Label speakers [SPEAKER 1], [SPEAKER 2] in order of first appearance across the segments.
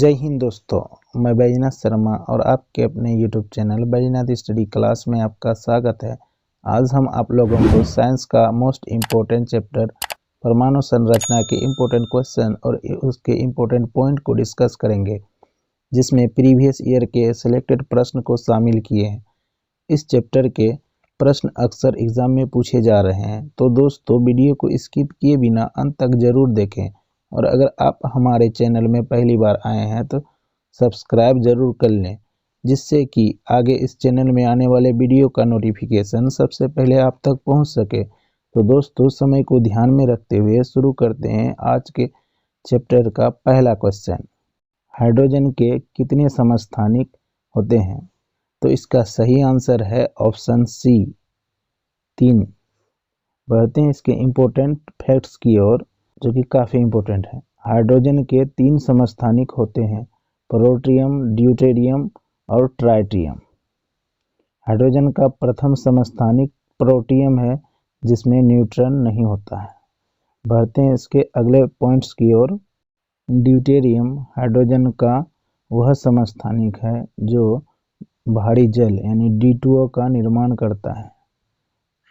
[SPEAKER 1] जय हिंद दोस्तों, मैं बैजनाथ शर्मा और आपके अपने YouTube channel Baijnath study class में आपका स्वागत है। आज हम आप लोगों को साइंस का मोस्ट इम्पोर्टेंट चैप्टर परमाणु संरचना के इम्पोर्टेंट क्वेश्चन और उसके इम्पोर्टेंट पॉइंट को डिस्कस करेंगे, जिसमें प्रीवियस ईयर के सिलेक्टेड प्रश्न को शामिल किए हैं। इस चैप्टर के प्रश्न अक्सर एग्जाम में पूछे जा रहे हैं, तो दोस्तों वीडियो को स्किप किए बिना अंत तक जरूर देखें। और अगर आप हमारे चैनल में पहली बार आए हैं तो सब्सक्राइब जरूर कर लें, जिससे कि आगे इस चैनल में आने वाले वीडियो का नोटिफिकेशन सबसे पहले आप तक पहुंच सके। तो दोस्तों, समय को ध्यान में रखते हुए शुरू करते हैं आज के चैप्टर का पहला क्वेश्चन। हाइड्रोजन के कितने समस्थानिक होते हैं? तो इसका सही आंसर है ऑप्शन सी, 3। बढ़ते हैं इसके इम्पोर्टेंट फैक्ट्स की ओर, जो कि काफ़ी इम्पोर्टेंट है। हाइड्रोजन के 3 समस्थानिक होते हैं, प्रोटियम, ड्यूटेरियम और ट्राइटियम। हाइड्रोजन का प्रथम समस्थानिक प्रोटियम है, जिसमें न्यूट्रॉन नहीं होता है। बढ़ते हैं इसके अगले पॉइंट्स की ओर। ड्यूटेरियम हाइड्रोजन का वह समस्थानिक है जो भारी जल यानी D2O का निर्माण करता है।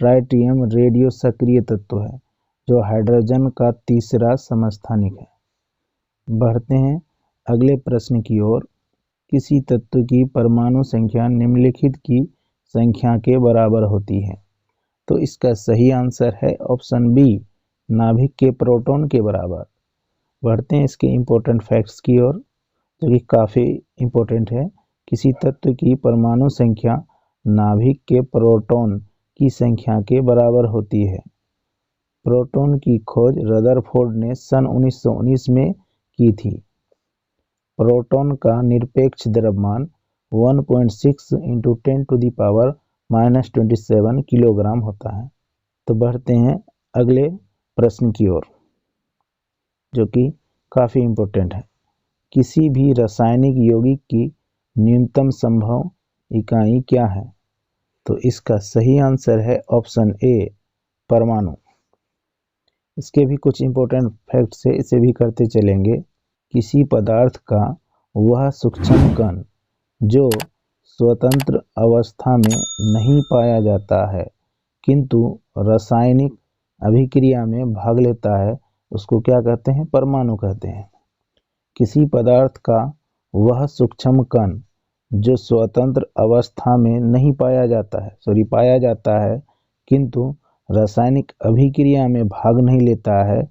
[SPEAKER 1] ट्राइटियम रेडियो सक्रिय तत्व है, जो हाइड्रोजन का तीसरा समस्थानिक है। बढ़ते हैं अगले प्रश्न की ओर। किसी तत्व की परमाणु संख्या निम्नलिखित की संख्या के बराबर होती है? तो इसका सही आंसर है ऑप्शन बी, नाभिक के प्रोटॉन के बराबर। बढ़ते हैं इसके इम्पोर्टेंट फैक्ट्स की ओर, जो कि काफ़ी इम्पोर्टेंट है। किसी तत्व की परमाणु संख्या नाभिक के प्रोटॉन की संख्या के बराबर होती है। प्रोटॉन की खोज रदरफोर्ड ने सन 1919 में की थी। प्रोटॉन का निरपेक्ष द्रव्यमान 1.6 × 10⁻⁻27 किलोग्राम होता है। तो बढ़ते हैं अगले प्रश्न की ओर, जो कि काफ़ी इम्पोर्टेंट है। किसी भी रासायनिक यौगिक की न्यूनतम संभव इकाई क्या है? तो इसका सही आंसर है ऑप्शन ए, परमाणु। इसके भी कुछ इम्पोर्टेंट फैक्ट्स है, इसे भी करते चलेंगे। किसी पदार्थ का वह सूक्ष्म कण जो स्वतंत्र अवस्था में नहीं पाया जाता है किंतु रासायनिक अभिक्रिया में भाग लेता है, उसको क्या कहते हैं? परमाणु कहते हैं। किसी पदार्थ का वह सूक्ष्म कण जो स्वतंत्र अवस्था में नहीं पाया जाता है किंतु रासायनिक अभिक्रिया में भाग नहीं लेता है,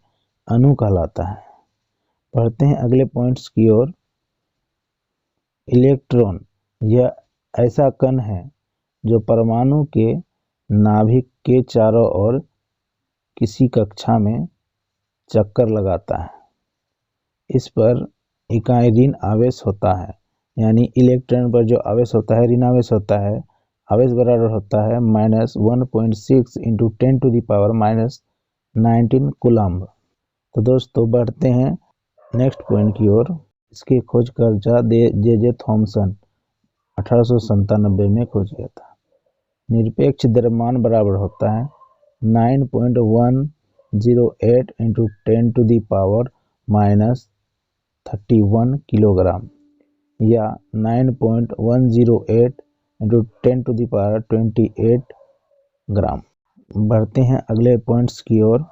[SPEAKER 1] अणु कहलाता है। पढ़ते हैं अगले पॉइंट्स की ओर। इलेक्ट्रॉन यह ऐसा कण है जो परमाणु के नाभिक के चारों ओर किसी कक्षा में चक्कर लगाता है। इस पर इकाई ऋण आवेश होता है, यानी इलेक्ट्रॉन पर जो आवेश होता है, ऋण आवेश होता है। आवेश बराबर होता है -1.6 × 10⁻⁻19 कूलम्ब। तो दोस्तों, बढ़ते हैं नेक्स्ट पॉइंट की ओर। इसकी खोजकर्ता जे थॉमसन 1897 में खोज किया था। निरपेक्ष द्रव्यमान बराबर होता है 9.108 × 10⁻31 किलोग्राम या 9.108 × 10⁻28 ग्राम। बढ़ते हैं अगले पॉइंट्स की ओर।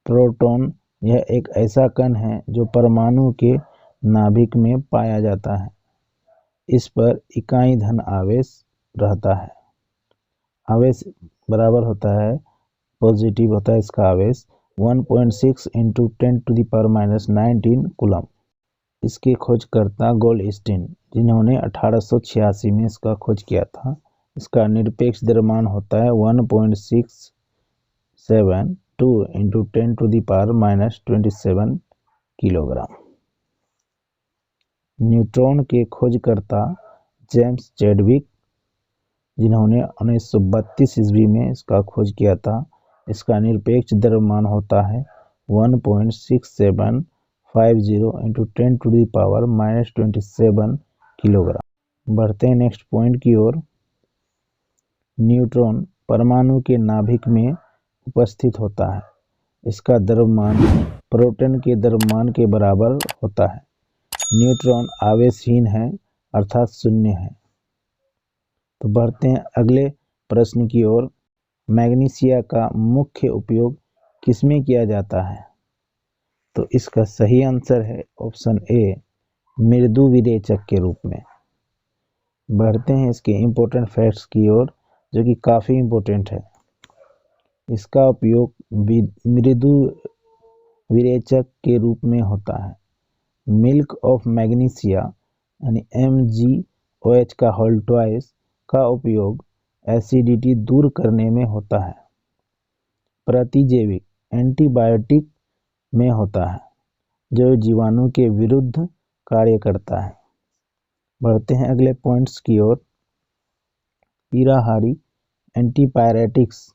[SPEAKER 1] प्रोटॉन यह एक ऐसा कण है जो परमाणु के नाभिक में पाया जाता है। इस पर इकाई धन आवेश रहता है। आवेश बराबर होता है, पॉजिटिव होता है इसका आवेश 1.6 × 10⁻⁻19 कूलम्ब। इसके खोजकर्ता गोल्डस्टीन, जिन्होंने 1886 में इसका खोज किया था। इसका निरपेक्ष द्रव्यमान होता है 1.672 × 10⁻⁻27 किलोग्राम। न्यूट्रॉन के खोजकर्ता जेम्स चैडविक, जिन्होंने 1932 ईस्वी में इसका खोज किया था। इसका निरपेक्ष द्रव्यमान होता है 1.6750 × 10⁻⁻27 किलोग्राम। बढ़ते हैं नेक्स्ट पॉइंट की ओर। न्यूट्रॉन परमाणु के नाभिक में उपस्थित होता है। इसका द्रव्यमान प्रोटॉन के द्रव्यमान के बराबर होता है। न्यूट्रॉन आवेशहीन है अर्थात शून्य है। तो बढ़ते हैं अगले प्रश्न की ओर। मैग्नीशिया का मुख्य उपयोग किसमें किया जाता है? तो इसका सही आंसर है ऑप्शन ए, मृदु विरेचक के रूप में। बढ़ते हैं इसके इम्पोर्टेंट फैक्ट्स की ओर, जो कि काफ़ी इम्पोर्टेंट है। इसका उपयोग मृदु विरेचक के रूप में होता है। मिल्क ऑफ मैग्नीशिया यानी MgOH का होल ट्वाइस का उपयोग एसिडिटी दूर करने में होता है। प्रतिजैविक एंटीबायोटिक में होता है, जो जीवाणु के विरुद्ध कार्य करता है। बढ़ते हैं अगले पॉइंट्स की ओर। पीराहारी एंटीपायरेटिक्स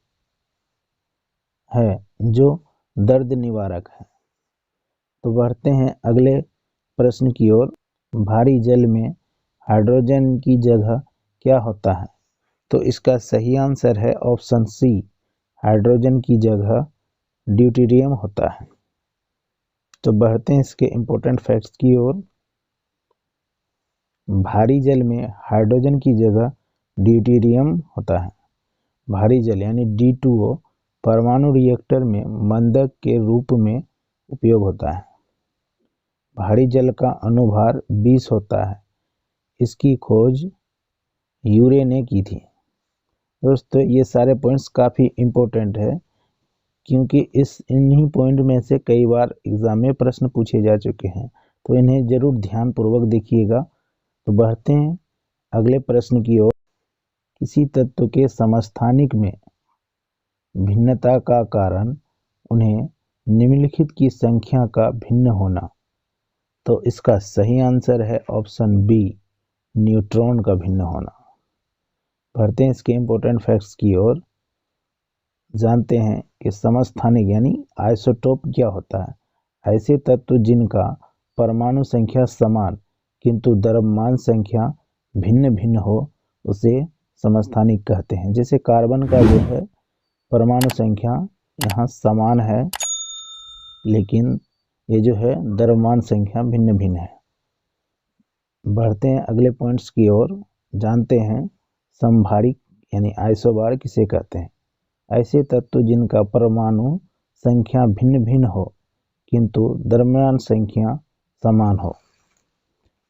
[SPEAKER 1] है जो दर्द निवारक है। तो बढ़ते हैं अगले प्रश्न की ओर। भारी जल में हाइड्रोजन की जगह क्या होता है? तो इसका सही आंसर है ऑप्शन सी, हाइड्रोजन की जगह ड्यूटेरियम होता है। तो बढ़ते हैं इसके इम्पोर्टेंट फैक्ट्स की ओर। भारी जल में हाइड्रोजन की जगह ड्यूटेरियम होता है। भारी जल यानी D2O परमाणु रिएक्टर में मंदक के रूप में उपयोग होता है। भारी जल का अणुभार 20 होता है। इसकी खोज यूरे ने की थी। दोस्तों ये सारे पॉइंट्स काफ़ी इम्पोर्टेंट है, क्योंकि इन्हीं पॉइंट में से कई बार एग्जाम में प्रश्न पूछे जा चुके हैं, तो इन्हें जरूर ध्यानपूर्वक देखिएगा। तो बढ़ते हैं अगले प्रश्न की ओर। किसी तत्व के समस्थानिक में भिन्नता का कारण उन्हें निम्नलिखित की संख्या का भिन्न होना। तो इसका सही आंसर है ऑप्शन बी, न्यूट्रॉन का भिन्न होना। बढ़ते हैं इसके इम्पोर्टेंट फैक्ट्स की ओर। जानते हैं कि समस्थानिक यानी आइसोटोप क्या होता है। ऐसे तत्व जिनका परमाणु संख्या समान किंतु द्रव्यमान संख्या भिन्न भिन्न हो, उसे समस्थानिक कहते हैं। जैसे कार्बन का जो है परमाणु संख्या यहाँ समान है, लेकिन ये जो है द्रव्यमान संख्या भिन्न भिन्न है। बढ़ते हैं अगले पॉइंट्स की ओर। जानते हैं समभारिक यानी आइसोबार किसे कहते हैं। ऐसे तत्व जिनका परमाणु संख्या भिन्न भिन्न हो किंतु द्रव्यमान संख्या समान हो,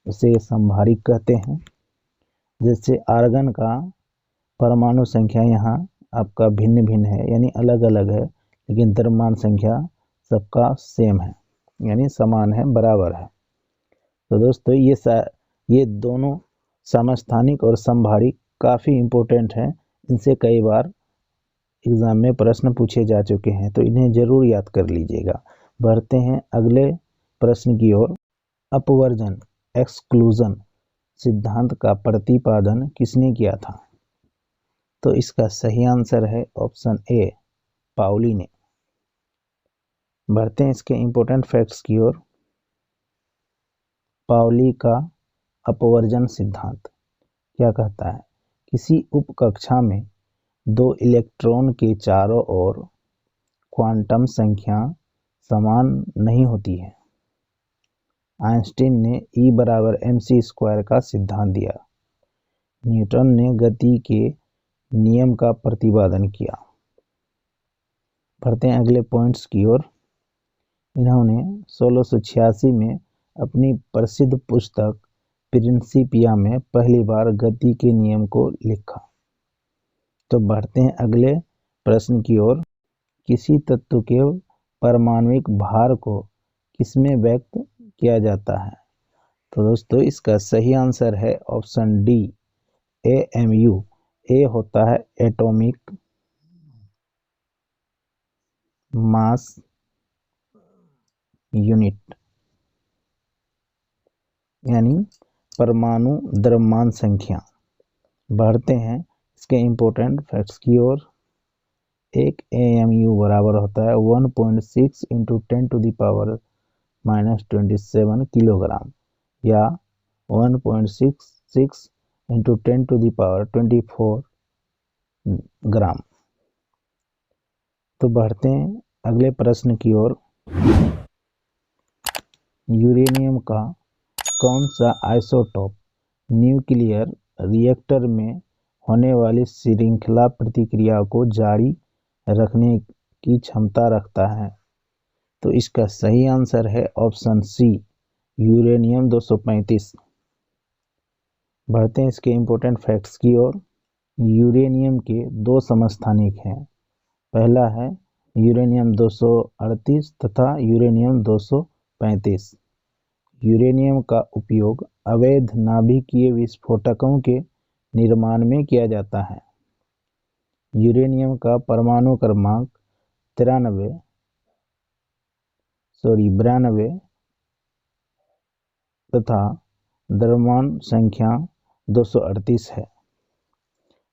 [SPEAKER 1] उसे समभारिक कहते हैं। जैसे आर्गन का परमाणु संख्या यहाँ आपका भिन्न भिन्न है यानी अलग अलग है, लेकिन द्रव्यमान संख्या सबका सेम है यानी समान है, बराबर है। तो दोस्तों ये दोनों समस्थानिक और समभारिक काफ़ी इम्पोर्टेंट हैं। इनसे कई बार एग्जाम में प्रश्न पूछे जा चुके हैं, तो इन्हें जरूर याद कर लीजिएगा। बढ़ते हैं अगले प्रश्न की ओर। अपवर्जन एक्सक्लूजन सिद्धांत का प्रतिपादन किसने किया था? तो इसका सही आंसर है ऑप्शन ए, पाउली ने। बढ़ते हैं इसके इम्पोर्टेंट फैक्ट्स की ओर। पाउली का अपवर्जन सिद्धांत क्या कहता है? किसी उप कक्षा में दो इलेक्ट्रॉन के चारों ओर क्वांटम संख्या समान नहीं होती है। आइंस्टीन ने E बराबर mc² का सिद्धांत दिया। न्यूटन ने गति के नियम का प्रतिपादन किया। बढ़ते हैं अगले पॉइंट्स की ओर। इन्होंने 1686 में अपनी प्रसिद्ध पुस्तक प्रिंसिपिया में पहली बार गति के नियम को लिखा। तो बढ़ते हैं अगले प्रश्न की ओर। किसी तत्व के परमाणुक भार को किसमें व्यक्त किया जाता है? तो दोस्तों इसका सही आंसर है ऑप्शन डी, AMU। ए होता है एटॉमिक मास यूनिट यानी परमाणु द्रव्यमान संख्या। बढ़ते हैं इसके इम्पोर्टेंट फैक्ट्स की ओर। एक AMU बराबर होता है 1.6 इंटू 10⁻⁻27 किलोग्राम या 1.66 इंटू 10⁻24 ग्राम। तो बढ़ते हैं अगले प्रश्न की ओर। यूरेनियम का कौन सा आइसोटोप न्यूक्लियर रिएक्टर में होने वाली श्रृंखला प्रतिक्रिया को जारी रखने की क्षमता रखता है? तो इसका सही आंसर है ऑप्शन सी, यूरेनियम 235। बढ़ते हैं इसके इम्पोर्टेंट फैक्ट्स की ओर। यूरेनियम के दो समस्थानिक हैं। पहला है यूरेनियम 238 तथा यूरेनियम 235। यूरेनियम का उपयोग अवैध नाभिकीय विस्फोटकों के निर्माण में किया जाता है। यूरेनियम का परमाणु क्रमांक 92 तथा द्रव्यमान संख्या 238 है।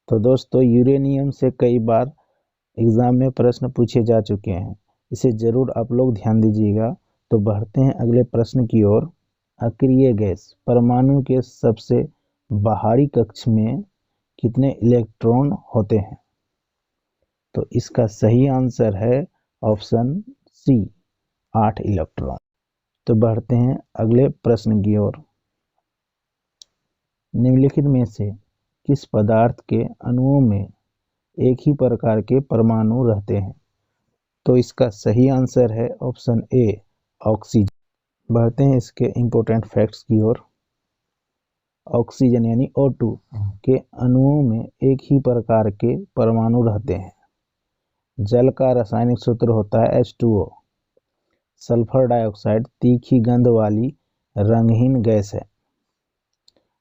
[SPEAKER 1] तो दोस्तों, यूरेनियम से कई बार एग्जाम में प्रश्न पूछे जा चुके हैं, इसे जरूर आप लोग ध्यान दीजिएगा। तो बढ़ते हैं अगले प्रश्न की ओर। अक्रिय गैस परमाणु के सबसे बाहरी कक्ष में कितने इलेक्ट्रॉन होते हैं? तो इसका सही आंसर है ऑप्शन सी, 8 इलेक्ट्रॉन। तो बढ़ते हैं अगले प्रश्न की ओर। निम्नलिखित में से किस पदार्थ के अणुओं में एक ही प्रकार के परमाणु रहते हैं? तो इसका सही आंसर है ऑप्शन ए, ऑक्सीजन। बढ़ते हैं इसके इम्पोर्टेंट फैक्ट्स की ओर। ऑक्सीजन यानी O2 के अणुओं में एक ही प्रकार के परमाणु रहते हैं। जल का रासायनिक सूत्र होता है H2O। सल्फर डाइऑक्साइड तीखी गंध वाली रंगहीन गैस है।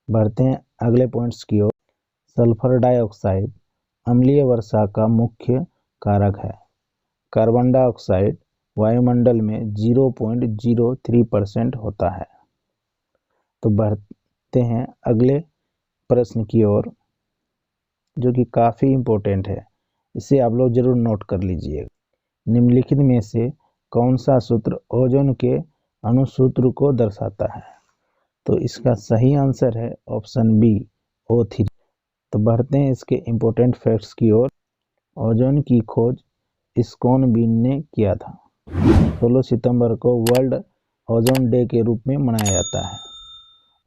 [SPEAKER 1] बढ़ते हैं अगले पॉइंट्स की ओर। सल्फर डाइऑक्साइड अम्लीय वर्षा का मुख्य कारक है। कार्बन डाइऑक्साइड वायुमंडल में 0.03% होता है। तो बढ़ते हैं अगले प्रश्न की ओर, जो कि काफ़ी इम्पोर्टेंट है, इसे आप लोग जरूर नोट कर लीजिएगा। निम्नलिखित में से कौन सा सूत्र ओजोन के अणुसूत्र को दर्शाता है? तो इसका सही आंसर है ऑप्शन बी, O3। तो बढ़ते हैं इसके इम्पोर्टेंट फैक्ट्स की ओर। ओजोन की खोज स्कोन बीन ने किया था। 16 सितंबर को वर्ल्ड ओजोन डे के रूप में मनाया जाता है।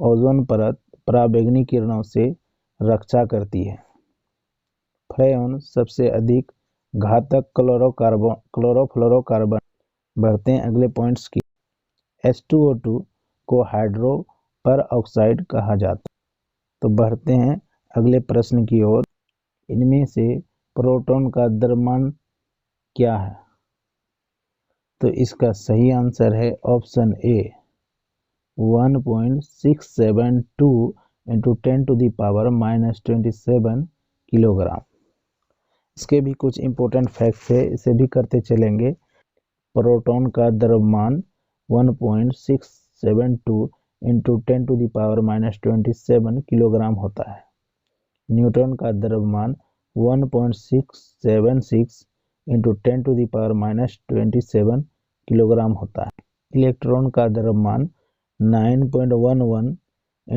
[SPEAKER 1] ओजोन परत पराबैंगनी किरणों से रक्षा करती है। फ्रेयॉन सबसे अधिक घातक क्लोरोफ्लोरोकार्बन। बढ़ते हैं अगले पॉइंट्स की। H2O2 को हाइड्रो पर ऑक्साइड कहा जाता है। तो बढ़ते हैं अगले प्रश्न की ओर। इनमें से प्रोटॉन का द्रव्यमान क्या है? तो इसका सही आंसर है ऑप्शन ए, 1.672 × 10⁻⁻27 किलोग्राम। इसके भी कुछ इम्पोर्टेंट फैक्ट्स है, इसे भी करते चलेंगे। प्रोटॉन का द्रव्यमान 1.672 × 10⁻⁻27 किलोग्राम होता है। न्यूट्रॉन का द्रव्यमान 1.676 × 10⁻⁻27 किलोग्राम होता है। इलेक्ट्रॉन का द्रव्यमान 9.11 ×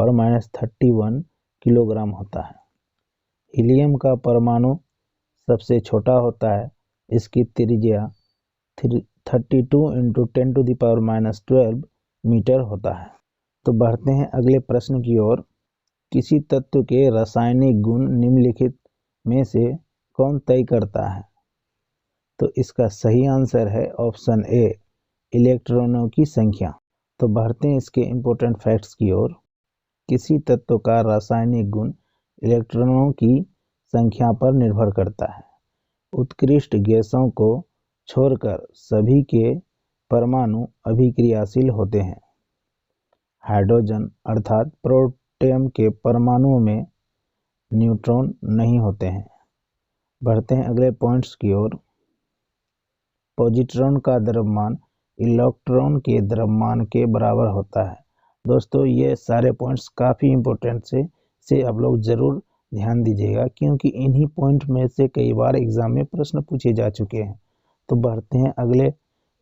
[SPEAKER 1] 10⁻31 किलोग्राम होता है। हीलियम का परमाणु सबसे छोटा होता है। इसकी त्रिज्या 32 × 10⁻12 मीटर होता है। तो बढ़ते हैं अगले प्रश्न की ओर। किसी तत्व के रासायनिक गुण निम्नलिखित में से कौन तय करता है? तो इसका सही आंसर है ऑप्शन ए, इलेक्ट्रॉनों की संख्या। तो बढ़ते हैं इसके इम्पोर्टेंट फैक्ट्स की ओर। किसी तत्व का रासायनिक गुण इलेक्ट्रॉनों की संख्या पर निर्भर करता है। उत्कृष्ट गैसों को छोड़कर सभी के परमाणु अभिक्रियाशील होते हैं। हाइड्रोजन अर्थात प्रोटियम के परमाणुओं में न्यूट्रॉन नहीं होते हैं। बढ़ते हैं अगले पॉइंट्स की ओर। पॉजिट्रॉन का द्रव्यमान इलेक्ट्रॉन के द्रव्यमान के बराबर होता है। दोस्तों, ये सारे पॉइंट्स काफ़ी इम्पोर्टेंट से इसे आप लोग ज़रूर ध्यान दीजिएगा, क्योंकि इन्हीं पॉइंट में से कई बार एग्जाम में प्रश्न पूछे जा चुके हैं। तो बढ़ते हैं अगले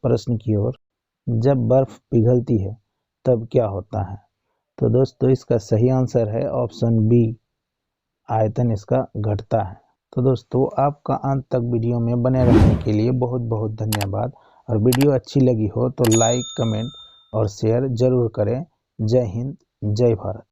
[SPEAKER 1] प्रश्न की ओर। जब बर्फ पिघलती है तब क्या होता है? तो दोस्तों, इसका सही आंसर है ऑप्शन बी, आयतन इसका घटता है। तो दोस्तों, आपका अंत तक वीडियो में बने रहने के लिए बहुत बहुत धन्यवाद। और वीडियो अच्छी लगी हो तो लाइक, कमेंट और शेयर जरूर करें। जय हिंद, जय भारत।